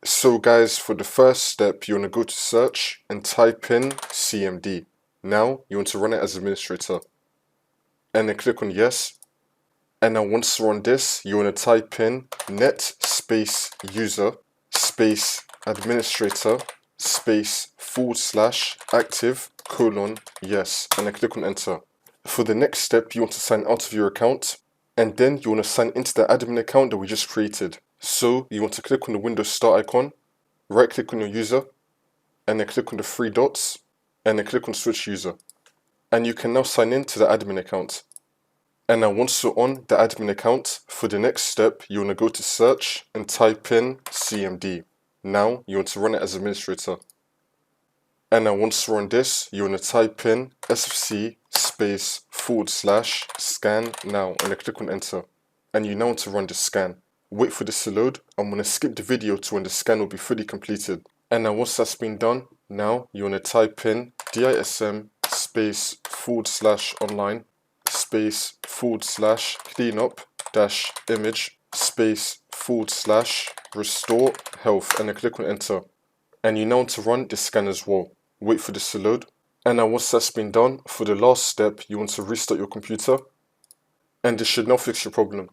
So guys, for the first step, you want to go to search and type in CMD. Now, you want to run it as administrator. And then click on yes. And now once you're on this, you want to type in net space user space administrator space / active : yes. And then click on enter. For the next step, you want to sign out of your account. And then you want to sign into the admin account that we just created. So you want to click on the Windows Start icon, right click on your user, and then click on the three dots, and then click on Switch User. And you can now sign in to the admin account. And now once you're on the admin account, for the next step, you want to go to search and type in CMD. Now you want to run it as administrator. And now once you're on this, you want to type in sfc space / scan now, and then click on enter. And you now want to run the scan. Wait for this to load. I'm going to skip the video to when the scan will be fully completed. And now once that's been done, now you want to type in dism space / online space / cleanup - image space / restore health, and then click on enter. And you now want to run the scan as well. Wait for this to load. And now once that's been done, for the last step, you want to restart your computer. And this should now fix your problem.